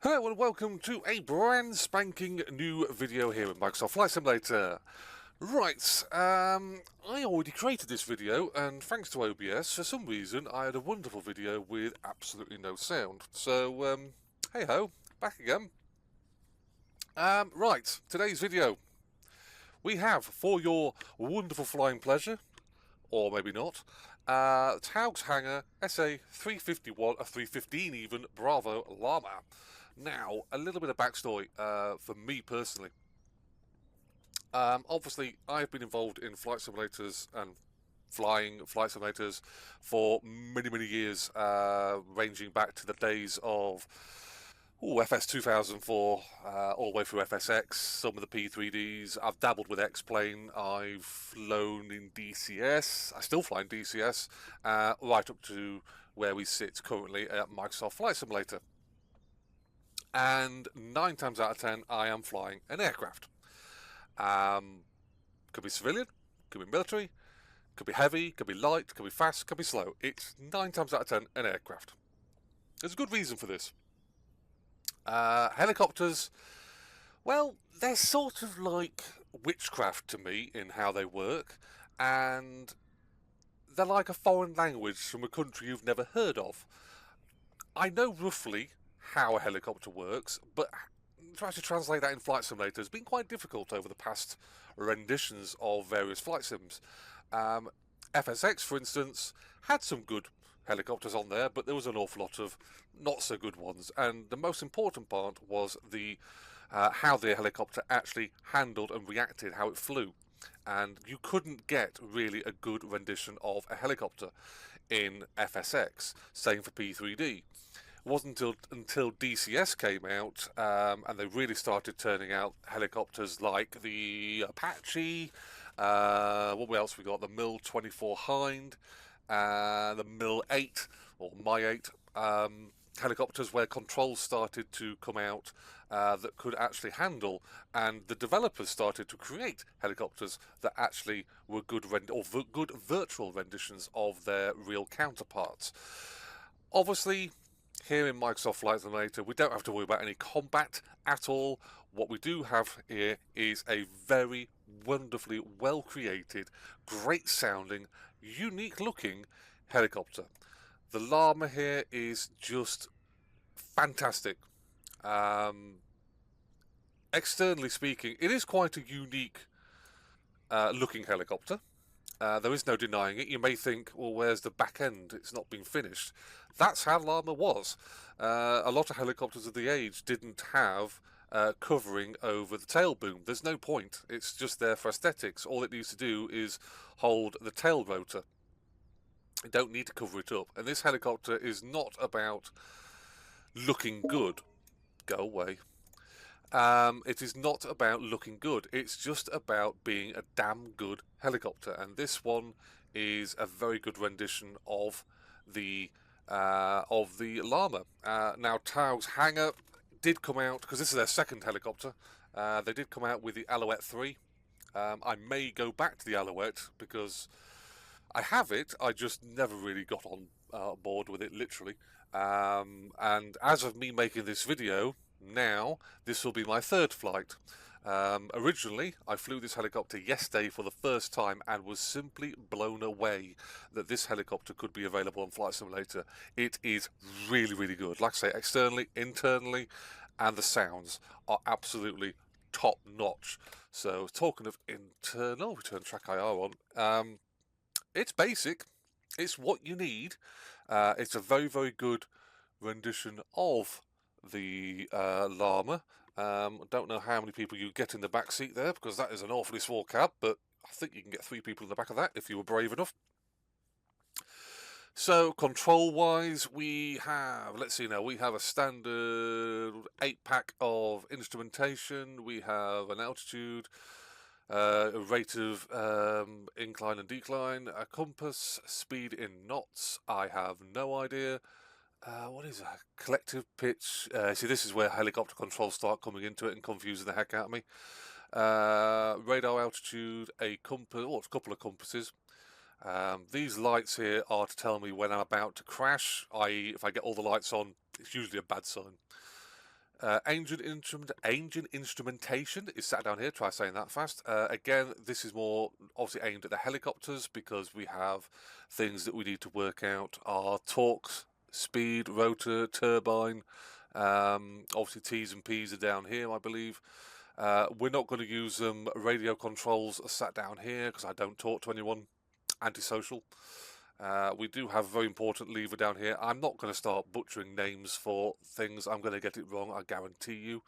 Hello and welcome to a brand spanking new video here in Microsoft Flight Simulator. Right, I already created this video, and thanks to OBS, for some reason I had a wonderful video with absolutely no sound. So, hey ho, back again. Right, today's video. We have, for your wonderful flying pleasure, or maybe not, TAOG's Hangar SA351, a 315 even, Bravo Llama. Now, a little bit of backstory for me personally. Obviously, I've been involved in flight simulators and flying flight simulators for many, many years, ranging back to the days of FS2004, all the way through FSX, some of the P3Ds. I've dabbled with X-Plane, I've flown in DCS, I still fly in DCS, right up to where we sit currently at Microsoft Flight Simulator. And 9 times out of 10, I am flying an aircraft. Could be civilian, could be military, could be heavy, could be light, could be fast, could be slow. It's 9 times out of 10 an aircraft. There's a good reason for this. Helicopters, well, they're sort of like witchcraft to me in how they work, and they're like a foreign language from a country you've never heard of. I know roughly how a helicopter works, but trying to translate that in Flight Simulator has been quite difficult over the past renditions of various flight sims. FSX, for instance, had some good helicopters on there, but there was an awful lot of not so good ones. And the most important part was the how the helicopter actually handled and reacted, how it flew. And you couldn't get really a good rendition of a helicopter in FSX. Same for P3D. It wasn't until DCS came out and they really started turning out helicopters like the Apache, what else we got? The Mil-24 Hind, the Mil-8 or Mi-8 helicopters, where controls started to come out that could actually handle, and the developers started to create helicopters that actually were good good virtual renditions of their real counterparts. Obviously, here in Microsoft Flight Simulator, we don't have to worry about any combat at all. What we do have here is a very wonderfully well created, great sounding, unique looking helicopter. The Llama here is just fantastic. Externally speaking, it is quite a unique looking helicopter. There is no denying it. You may think, well, where's the back end? It's not been finished. That's how Llama was. A lot of helicopters of the age didn't have covering over the tail boom. There's no point. It's just there for aesthetics. All it needs to do is hold the tail rotor. You don't need to cover it up. And this helicopter is not about looking good. Go away. It is not about looking good. It's just about being a damn good helicopter, and this one is a very good rendition of the Llama. Now, TAOG's Hangar did come out, because this is their second helicopter. They did come out with the Alouette 3. I may go back to the Alouette because I have it. I just never really got on board with it, literally. And as of me making this video, now this will be my third flight. Originally, I flew this helicopter yesterday for the first time and was simply blown away that this helicopter could be available on Flight Simulator. It is really, really good. Like I say, externally, internally, and the sounds are absolutely top notch. So, talking of internal, we turn track IR on. It's basic. It's what you need. It's a very, very good rendition of the Llama. Don't know how many people you get in the back seat there, because that is an awfully small cab, but I think you can get 3 people in the back of that if you were brave enough. So, control-wise, we have, let's see now, we have a standard 8-pack of instrumentation, we have an altitude, a rate of incline and decline, a compass, speed in knots, I have no idea. What is that? Collective pitch. See, this is where helicopter controls start coming into it and confusing the heck out of me. Radar altitude, a compass, or a couple of compasses. These lights here are to tell me when I'm about to crash, i.e. if I get all the lights on, it's usually a bad sign. Engine instrumentation is sat down here. Try saying that fast. Again, this is more obviously aimed at the helicopters because we have things that we need to work out. Our torque, speed, rotor, turbine. Obviously T's and P's are down here, I believe. We're not going to use them. Radio controls are sat down here because I don't talk to anyone. Antisocial. We do have a very important lever down here. I'm not going to start butchering names for things. I'm going to get it wrong, I guarantee you.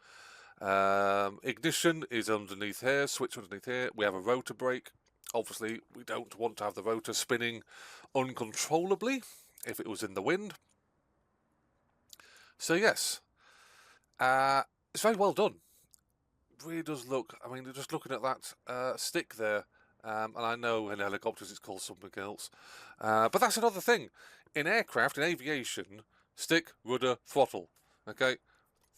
Ignition is underneath here, switch underneath here. We have a rotor brake. Obviously, we don't want to have the rotor spinning uncontrollably if it was in the wind. So yes, it's very well done. It really does look, I mean, just looking at that stick there, and I know in helicopters it's called something else. But that's another thing. In aircraft, in aviation, stick, rudder, throttle. Okay?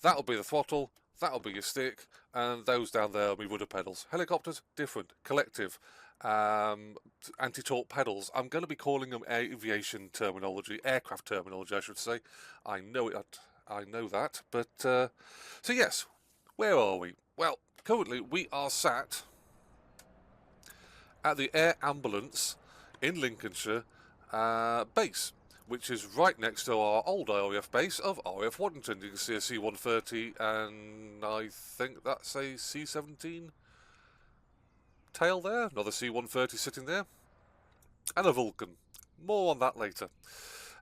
That'll be the throttle, that'll be your stick, and those down there will be rudder pedals. Helicopters, different. Collective. Anti-torque pedals. I'm going to be calling them aviation terminology, aircraft terminology, I should say. I know it. I know that. But, so yes, where are we? Well, currently we are sat at the Air Ambulance in Lincolnshire base, which is right next to our old RAF base of RAF Waddington. You can see a C-130 and I think that's a C-17 tail there, another C-130 sitting there, and a Vulcan. More on that later.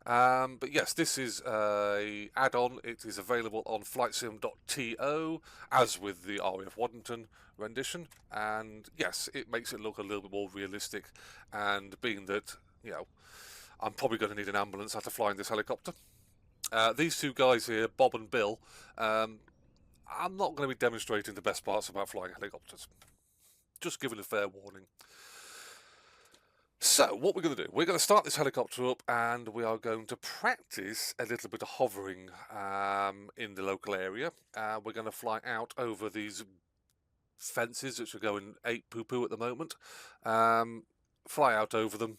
But yes, this is a add-on. It is available on flightsim.to, as with the RAF Waddington rendition, and yes, it makes it look a little bit more realistic. And being that, you know, I'm probably going to need an ambulance after flying this helicopter. These two guys here, Bob and Bill, I'm not going to be demonstrating the best parts about flying helicopters. Just giving a fair warning. So, what we're going to do, we're going to start this helicopter up and we are going to practice a little bit of hovering in the local area. We're going to fly out over these fences, which are going 8 poo-poo at the moment. Fly out over them.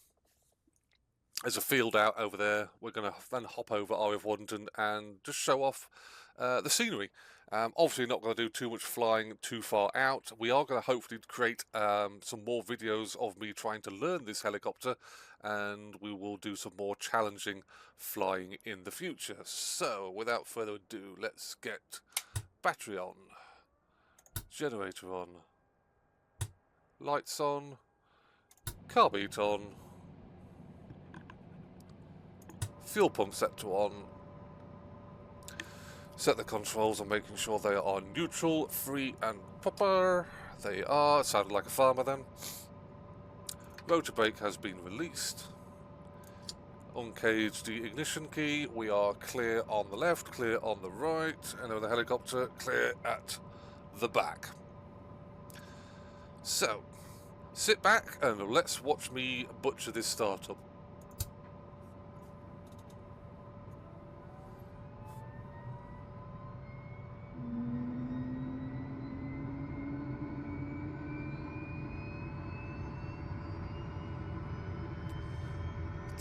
There's a field out over there. We're going to then hop over RAF Waddington and just show off the scenery. Obviously not going to do too much flying too far out. We are going to hopefully create some more videos of me trying to learn this helicopter, and we will do some more challenging flying in the future. So without further ado, let's get battery on, generator on, lights on, carb heat on, fuel pump set to on. Set the controls on making sure they are neutral, free and proper. They are. It sounded like a farmer then. Rotor brake has been released. Uncaged the ignition key. We are clear on the left, clear on the right. And over the helicopter, clear at the back. So, sit back and let's watch me butcher this startup.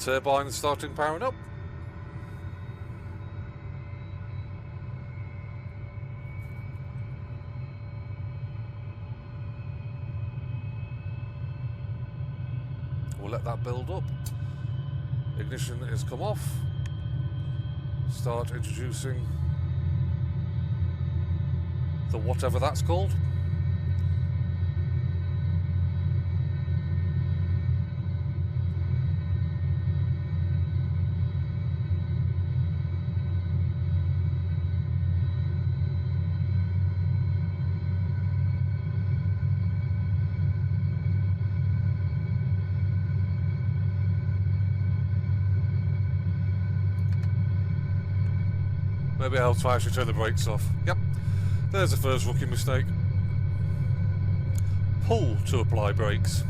Turbine starting powering up. We'll let that build up. Ignition has come off. Start introducing the whatever that's called. Maybe I'll try to turn the brakes off. Yep, there's the first rookie mistake. Pull to apply brakes.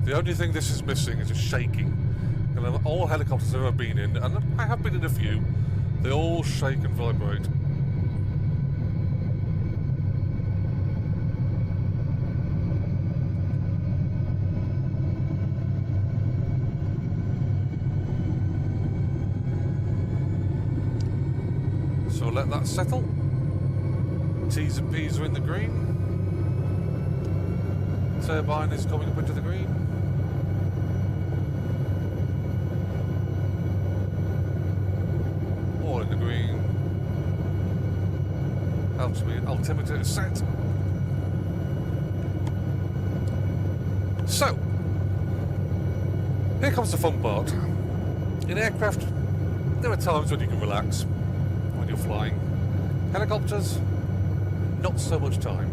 The only thing this is missing is just shaking. And all helicopters I've ever been in, and I have been in a few, they all shake and vibrate. So let that settle. T's and P's are in the green. Turbine is coming up into the green. All in the green. Altimeter is set. So, here comes the fun part. In aircraft, there are times when you can relax when you're flying. Helicopters, not so much time.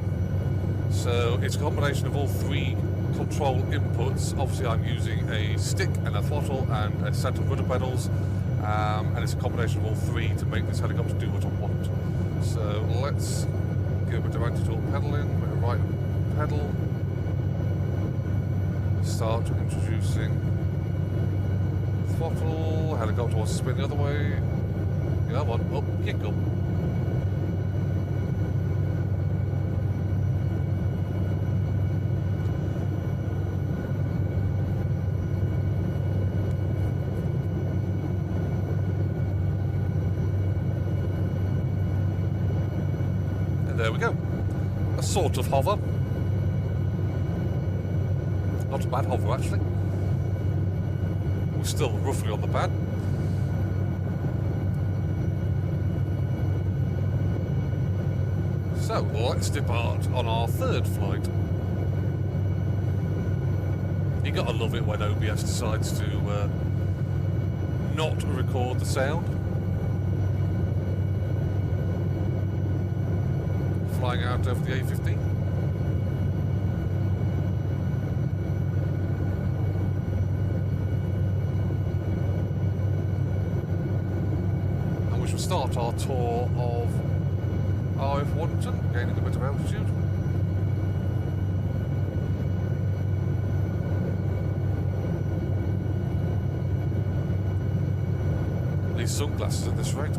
So it's a combination of all three control inputs. Obviously I'm using a stick and a throttle and a set of rudder pedals, and it's a combination of all three to make this helicopter do what I want. So let's give a bit of anti-torque pedaling, a bit of right pedal, start introducing throttle, helicopter wants to spin the other way. Come on, up you go. There we go. A sort of hover. Not a bad hover, actually. We're still roughly on the pad. So, let's depart on our third flight. You gotta love it when OBS decides to not record the sound. Flying out over the A15. And we shall start our tour of RF Warrington, gaining a bit of altitude. These sunglasses at this rate.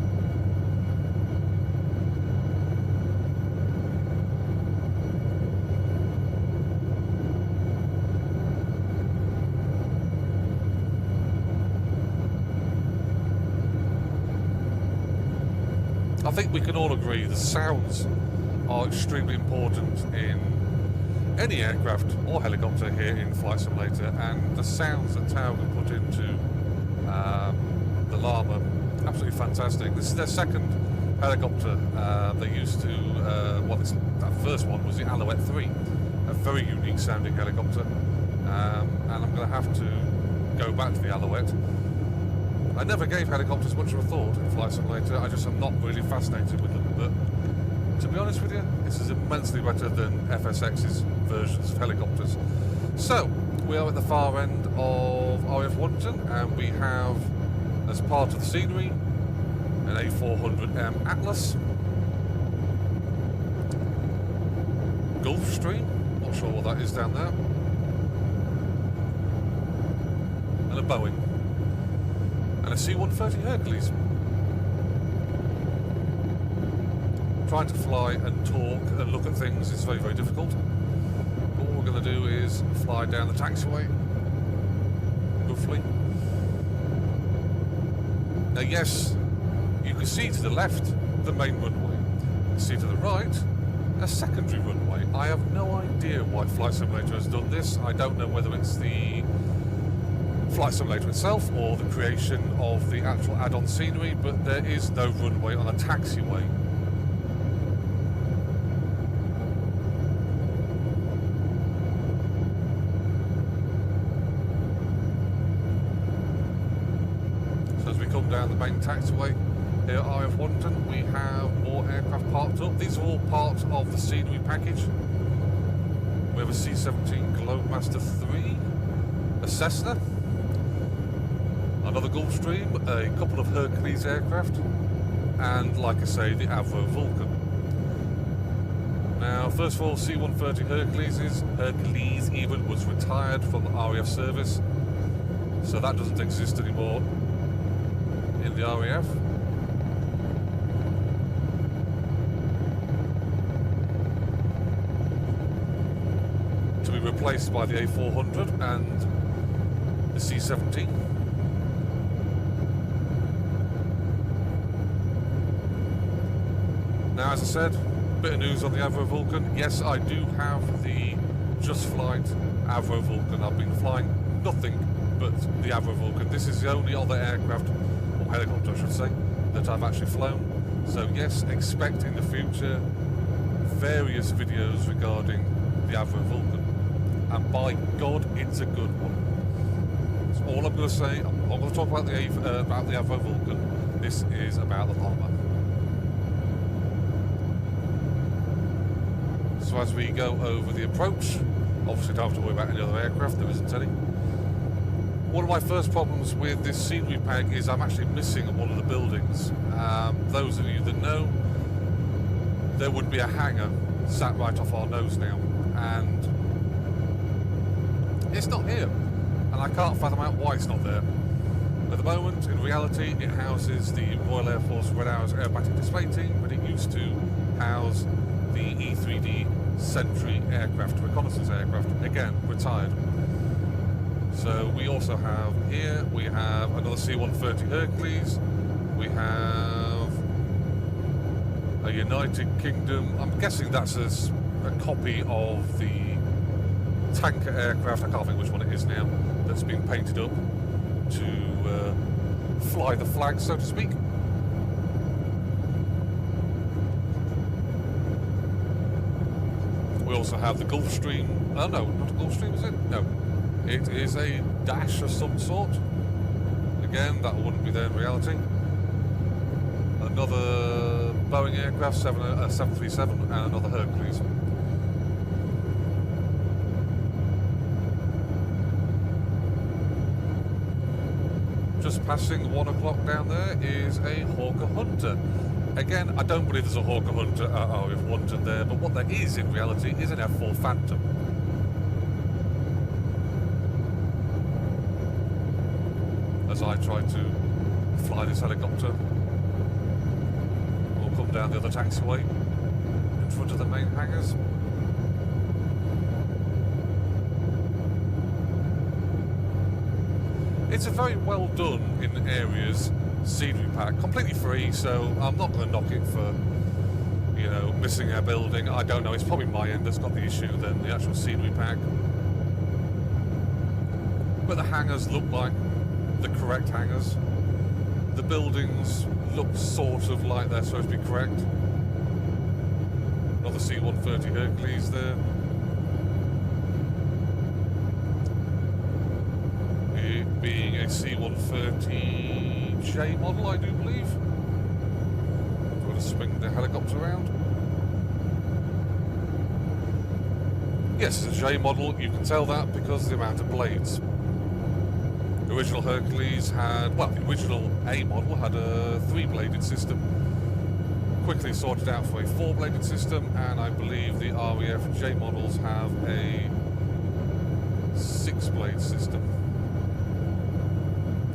I think we can all agree the sounds are extremely important in any aircraft or helicopter here in Flight Simulator, and the sounds that TAOG have put into the Llama, absolutely fantastic. This is their second helicopter. They used to, that first one was the Alouette 3, a very unique sounding helicopter, and I'm going to have to go back to the Alouette. I never gave helicopters much of a thought in Flight Simulator. I just am not really fascinated with them. But to be honest with you, this is immensely better than FSX's versions of helicopters. So, we are at the far end of RF Warrington, and we have, as part of the scenery, an A400M Atlas. Gulfstream, not sure what that is down there. And a Boeing. And a C-130 Hercules. Trying to fly and talk and look at things is very, very difficult. All we're going to do is fly down the taxiway, roughly. Now yes, you can see to the left the main runway. You can see to the right a secondary runway. I have no idea why Flight Simulator has done this. I don't know whether it's the Flight Simulator itself or the creation of the actual add-on scenery, but there is no runway on a taxiway. So as we come down the main taxiway here at RF Warrington, we have more aircraft parked up. These are all part of the scenery package. We have a C-17 Globemaster 3, a Cessna, another Gulfstream, a couple of Hercules aircraft, and like I say, the Avro Vulcan. Now, first of all, C-130 Hercules even was retired from the RAF service, so that doesn't exist anymore in the RAF. To be replaced by the A400 and the C-17. Now, as I said, bit of news on the Avro Vulcan. Yes, I do have the Just Flight Avro Vulcan. I've been flying nothing but the Avro Vulcan. This is the only other aircraft, or helicopter I should say, that I've actually flown. So yes, expect in the future various videos regarding the Avro Vulcan. And by God, it's a good one. That's all I'm going to say. I'm not going to talk about the Avro Vulcan. This is about the Llama. So as we go over the approach, obviously don't have to worry about any other aircraft, there isn't any. One of my first problems with this scenery pack is I'm actually missing one of the buildings. Those of you that know, there would be a hangar sat right off our nose now, and it's not here, and I can't fathom out why it's not there. At the moment, in reality, it houses the Royal Air Force Red Arrows aerobatic display team, but it used to house the E3D Sentry aircraft, reconnaissance aircraft, again, retired. So we also have here, we have another C-130 Hercules, we have a United Kingdom, I'm guessing that's a copy of the tanker aircraft, I can't think which one it is now, that's been painted up to fly the flag, so to speak. We also have the Gulfstream. Oh no, not a Gulfstream, is it? No. It is a Dash of some sort. Again, that wouldn't be there in reality. Another Boeing aircraft, 737, and another Hercules. Just passing 1 o'clock down there is a Hawker Hunter. Again, I don't believe there's a Hawker Hunter at RAF Wanted there, but what there is in reality is an F4 Phantom. As I try to fly this helicopter, we'll come down the other taxiway in front of the main hangars. It's a very well done in areas scenery pack, completely free, so I'm not going to knock it for, you know, missing a building. I don't know, it's probably my end that's got the issue than the actual scenery pack. But the hangars look like the correct hangars. The buildings look sort of like they're supposed to be correct. Another C-130 Hercules there. It being a C-130J model, I do believe. I'm going to swing the helicopter around. Yes, it's a J model. You can tell that because of the amount of blades. The original Hercules had, well, the original A model had a 3-bladed system. Quickly sorted out for a 4-bladed system, and I believe the RAF J models have a 6-blade system.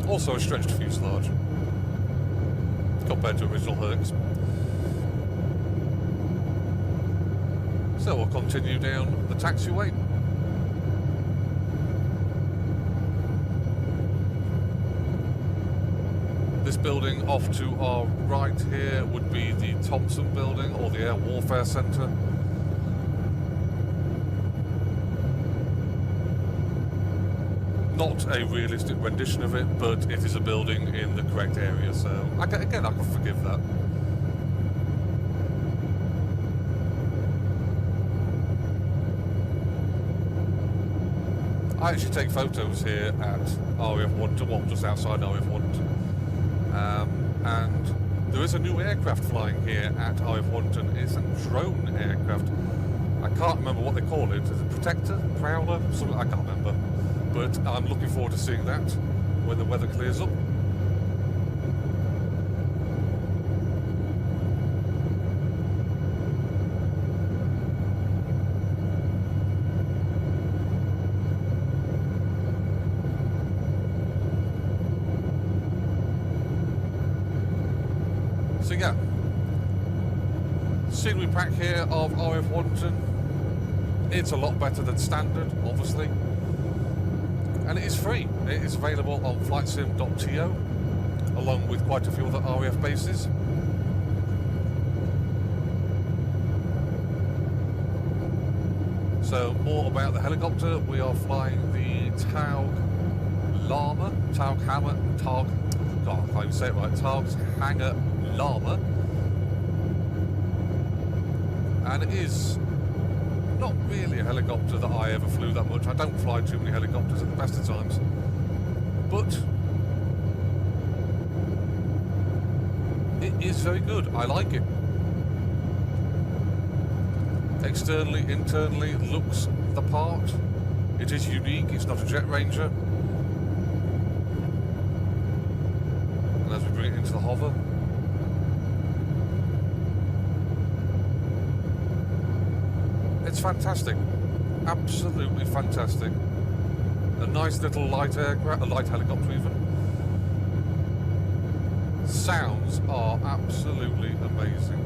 Also a stretched fuselage compared to original Hercs. So we'll continue down the taxiway. This building off to our right here would be the Thompson building, or the Air Warfare Centre. Not a realistic rendition of it, but it is a building in the correct area, so again I can forgive that. I actually take photos here at RAF 1, well, just outside RAF 1. And there is a new aircraft flying here at RAF Wanton. It's a drone aircraft. I can't remember what they call it. Is it Protector? Prowler? Something, I can't remember. But I'm looking forward to seeing that when the weather clears up. yeah, scenery pack here of RF Warrington. It's a lot better than standard, obviously, and it is free. It is available on flightsim.to, along with quite a few other RAF bases. So more about the helicopter. We are flying the TAOG Llama, TAOG Hammer, TAOG, God, I can't even say it right, TAOG's Hangar Llama. And it is not really a helicopter that I ever flew that much. I don't fly too many helicopters at the best of times. But it is very good. I like it. Externally, internally, looks the part. It is unique. It's not a Jet Ranger. And as we bring it into the hover, it's fantastic. Absolutely fantastic. A nice little light aircraft, a light helicopter even. Sounds are absolutely amazing.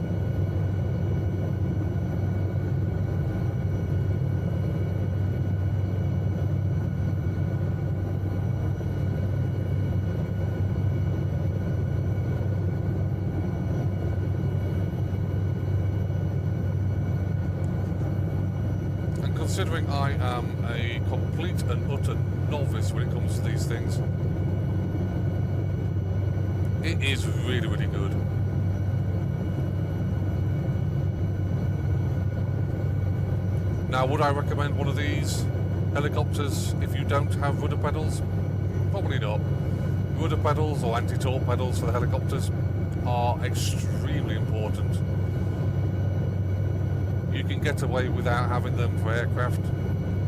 Considering I am a complete and utter novice when it comes to these things, it is really, really good. Now, would I recommend one of these helicopters if you don't have rudder pedals? Probably not. Rudder pedals or anti-torque pedals for the helicopters are extremely important. You can get away without having them for aircraft.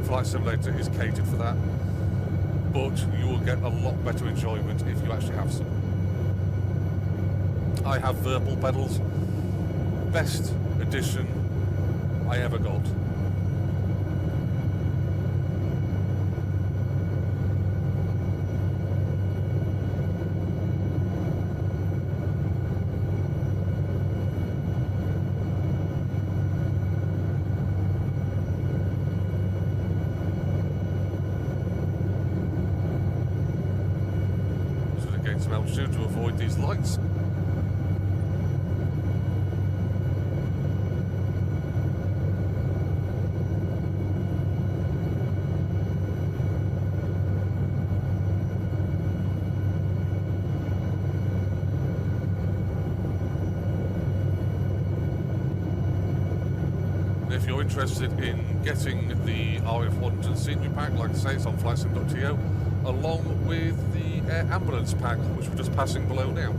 Flight Simulator is catered for that, but you will get a lot better enjoyment if you actually have some. I have verbal pedals, best edition I ever got. Some altitude to avoid these lights. If you're interested in getting the RF Warrington scenery pack, like I say, it's on flightsim.to, along with the air ambulance pack, which we're just passing below now.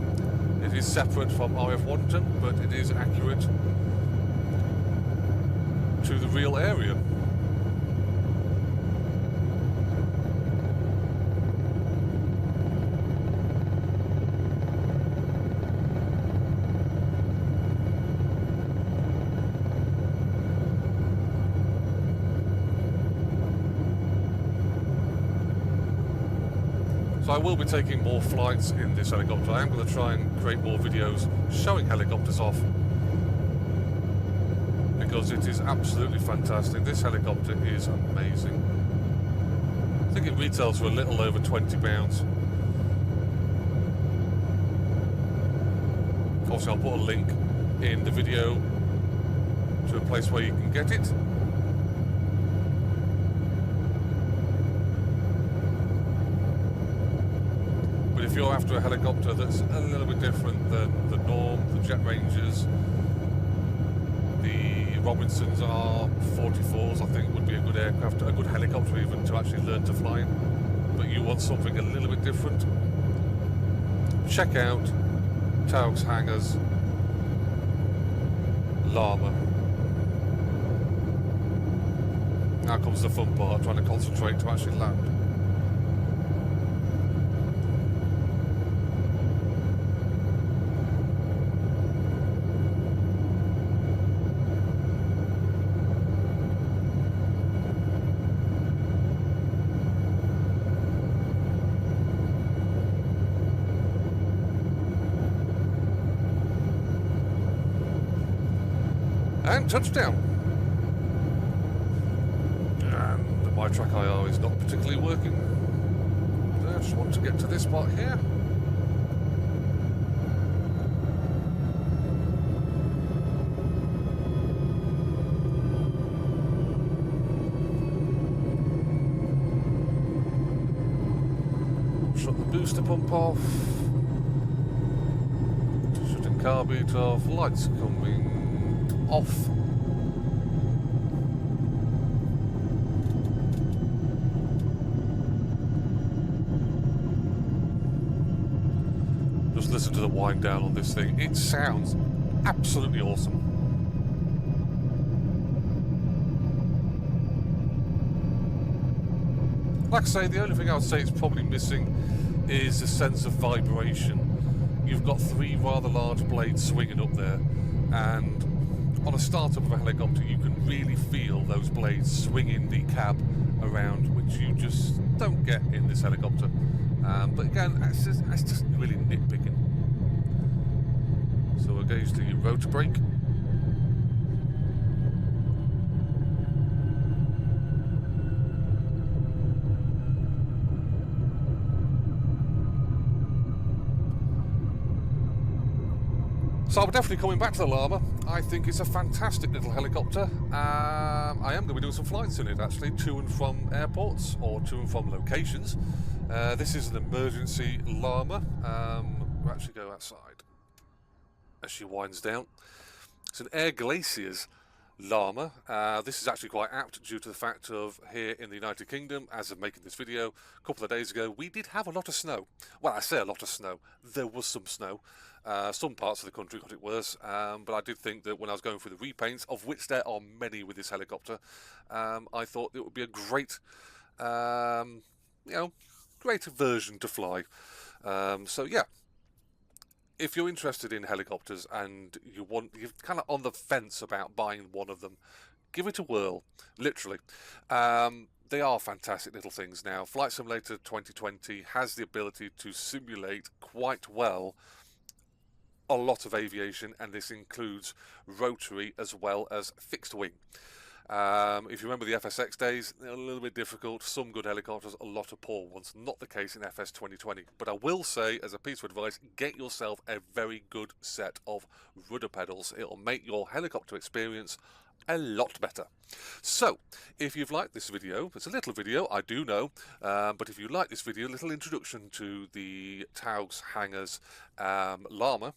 It is separate from RF Warrington, but it is accurate to the real area. So I will be taking more flights in this helicopter. I am going to try and create more videos showing helicopters off, because it is absolutely fantastic. This helicopter is amazing. I think it retails for a little over £20. Obviously I'll put a link in the video to a place where you can get it. But if you're after a helicopter that's a little bit different than the norm, the Jet Rangers, the Robinsons R44s, I think would be a good aircraft, a good helicopter even, to actually learn to fly in. But you want something a little bit different, check out TAOG's Hangars Llama. Now comes the fun part, trying to concentrate to actually land. And touchdown. And my track IR is not particularly working. I just want to get to this part here. Shut the booster pump off. Shutting carburetor off. Lights coming off. Just listen to the wind down on this thing. It sounds absolutely awesome. Like I say, the only thing I would say it's probably missing is a sense of vibration. You've got three rather large blades swinging up there, and on a startup of a helicopter you can really feel those blades swinging the cab around, which you just don't get in this helicopter. But again, that's just really nitpicking. So we'll gauge the rotor brake. So I'm definitely coming back to the Llama. I think it's a fantastic little helicopter. I am going to be doing some flights in it, actually, to and from airports or to and from locations. This is an emergency Llama. We'll actually go outside as she winds down. It's an Air Glaciers Llama. This is actually quite apt due to the fact of here in the United Kingdom, as of making this video, a couple of days ago, we did have a lot of snow. Well, I say a lot of snow. There was some snow. Some parts of the country got it worse, but I did think that when I was going through the repaints, of which there are many with this helicopter, I thought it would be a great, great version to fly. So yeah, if you're interested in helicopters and you're kind of on the fence about buying one of them, give it a whirl, literally. They are fantastic little things now. Flight Simulator 2020 has the ability to simulate quite well a lot of aviation, and this includes rotary as well as fixed wing. If you remember the FSX days, they're a little bit difficult. Some good helicopters, a lot of poor ones. Not the case in FS 2020. But I will say, as a piece of advice, get yourself a very good set of rudder pedals. It'll make your helicopter experience a lot better. So, if you've liked this video, it's a little video, I do know, but if you like this video, a little introduction to the TAOG's Hangars Llama,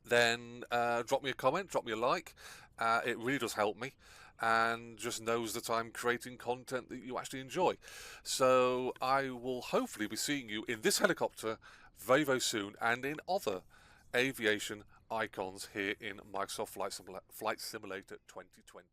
then drop me a comment, drop me a like. It really does help me, and just knows that I'm creating content that you actually enjoy. So I will hopefully be seeing you in this helicopter very, very soon, and in other aviation icons here in Microsoft Flight Simulator 2020.